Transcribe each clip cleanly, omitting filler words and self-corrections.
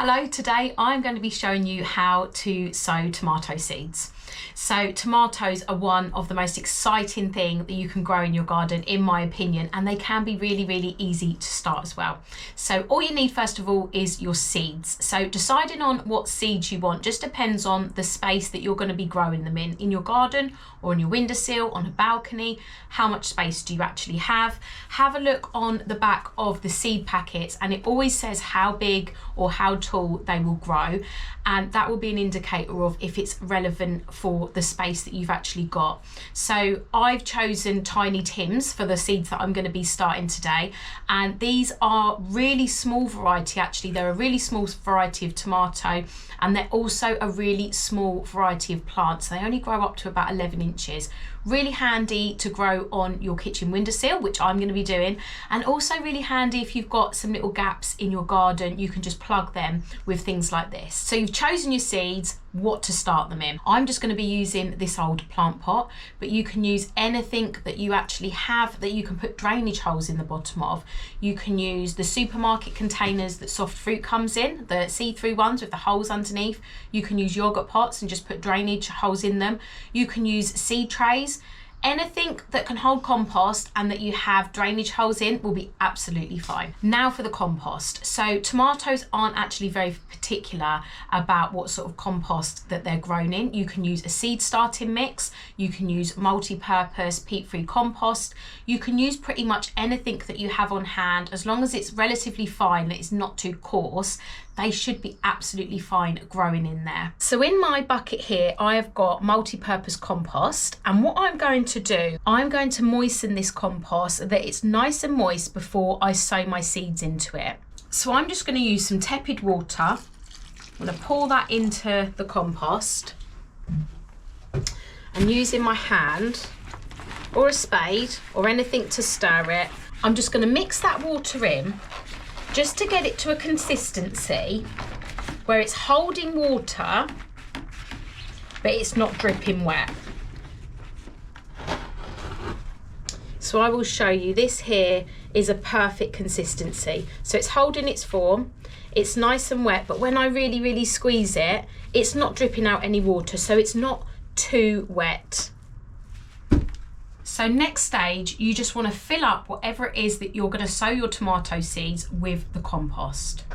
Hello, today I'm going to be showing you how to sow tomato seeds. So tomatoes are one of the most exciting things that you can grow in your garden, in my opinion, and they can be really easy to start as well. So all you need first of all is your seeds. So deciding on what seeds you want just depends on the space that you're going to be growing them in your garden or on your windowsill, on a balcony. How much space do you actually have? Have a look on the back of the seed packets and it always says how big or how tall they will grow, and that will be an indicator of if it's relevant for the space that you've actually got. So I've chosen tiny Tims for the seeds that I'm going to be starting today, and these are really small variety. Actually, they're a really small variety of tomato, and they're also a really small variety of plants. They only grow up to about 11 inches. Really handy to grow on your kitchen windowsill, which I'm going to be doing, and also really handy if you've got some little gaps in your garden. You can just plug them with things like this. So you've chosen your seeds, what to start them in. I'm just going to be using this old plant pot, but you can use anything that you actually have that you can put drainage holes in the bottom of. You can use the supermarket containers that soft fruit comes in, the see-through ones with the holes underneath. You can use yogurt pots and just put drainage holes in them. You can use seed trays. Anything that can hold compost and that you have drainage holes in will be absolutely fine. Now for the compost. So tomatoes aren't actually very particular about what sort of compost that they're grown in. You can use a seed starting mix, you can use multi-purpose peat-free compost, you can use pretty much anything that you have on hand, as long as it's relatively fine, that it's not too coarse. They should be absolutely fine growing in there. So in my bucket here, I have got multi-purpose compost, and what I'm going to do, I'm going to moisten this compost so that it's nice and moist before I sow my seeds into it. So I'm just going to use some tepid water. I'm going to pour that into the compost, and using my hand or a spade or anything to stir it, I'm just going to mix that water in just to get it to a consistency where it's holding water but it's not dripping wet. So I will show you, this here is a perfect consistency. So it's holding its form, it's nice and wet, but when I really squeeze it, it's not dripping out any water, so it's not too wet. So next stage, you just want to fill up whatever it is that you're going to sow your tomato seeds with the compost.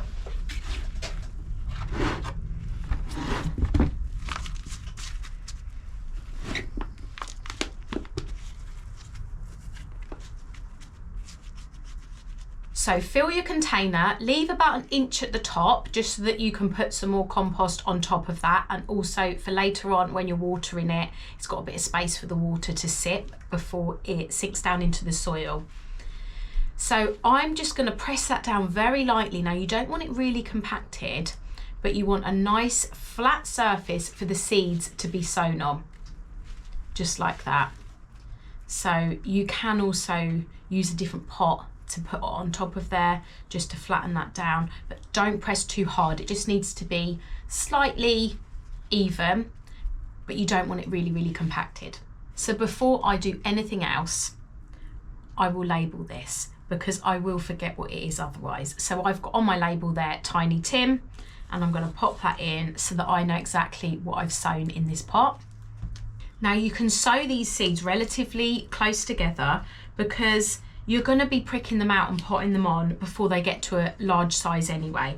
So fill your container, leave about 1 inch at the top just so that you can put some more compost on top of that, and also for later on when you're watering it, it's got a bit of space for the water to sit before it sinks down into the soil. So I'm just going to press that down very lightly. Now you don't want it really compacted, but you want a nice flat surface for the seeds to be sown on, just like that. So you can also use a different pot to put on top of there just to flatten that down, but don't press too hard. It just needs to be slightly even, but you don't want it really compacted. So before I do anything else, I will label this because I will forget what it is otherwise. So I've got on my label there tiny Tim, and I'm going to pop that in so that I know exactly what I've sown in this pot. Now you can sow these seeds relatively close together because you're going to be pricking them out and potting them on before they get to a large size anyway.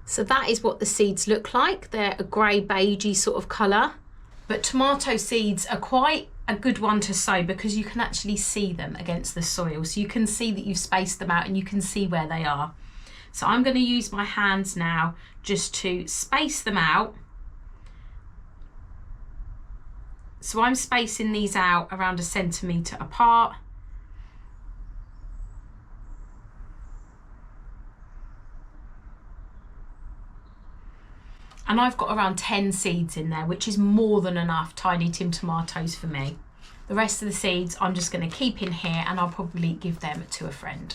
So that is what the seeds look like. They're a grey beigey sort of colour, but tomato seeds are quite a good one to sow because you can actually see them against the soil. So you can see that you've spaced them out and you can see where they are. So I'm going to use my hands now just to space them out. So I'm spacing these out around 1 centimetre apart. And I've got around 10 seeds in there, which is more than enough tiny Tim tomatoes for me. The rest of the seeds I'm just going to keep in here, and I'll probably give them to a friend.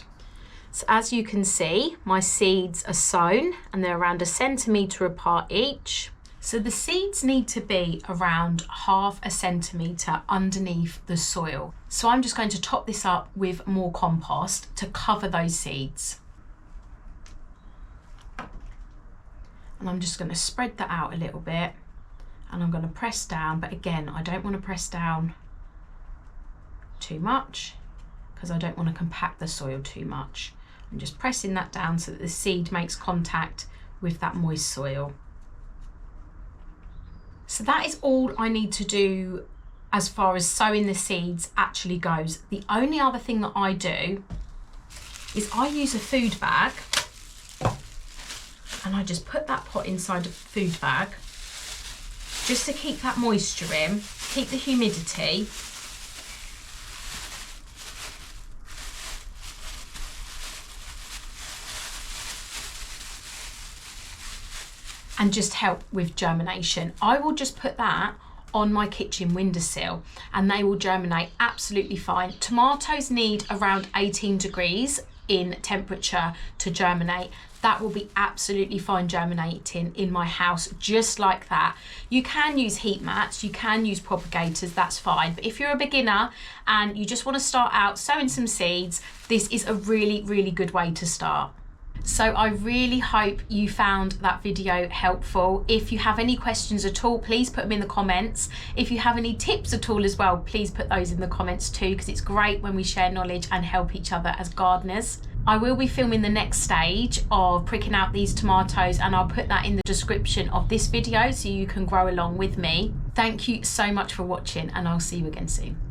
So as you can see, my seeds are sown and they're around 1 centimetre apart each. So the seeds need to be around 1/2 centimetre underneath the soil. So I'm just going to top this up with more compost to cover those seeds. And I'm just going to spread that out a little bit, and I'm going to press down, but again, I don't want to press down too much because I don't want to compact the soil too much. I'm just pressing that down so that the seed makes contact with that moist soil. So that is all I need to do as far as sowing the seeds actually goes. The only other thing that I do is I use a food bag, and I just put that pot inside a food bag just to keep that moisture in, keep the humidity. And just help with germination. I will just put that on my kitchen windowsill and they will germinate absolutely fine. Tomatoes need around 18 degrees in temperature to germinate. That will be absolutely fine germinating in my house, just like that. You can use heat mats, you can use propagators, that's fine. But if you're a beginner and you just want to start out sowing some seeds, this is a really, really good way to start. So I really hope you found that video helpful. If you have any questions at all, please put them in the comments. If you have any tips at all as well, please put those in the comments too, because it's great when we share knowledge and help each other as gardeners. I will be filming the next stage of pricking out these tomatoes, and I'll put that in the description of this video so you can grow along with me. Thank you so much for watching, and I'll see you again soon.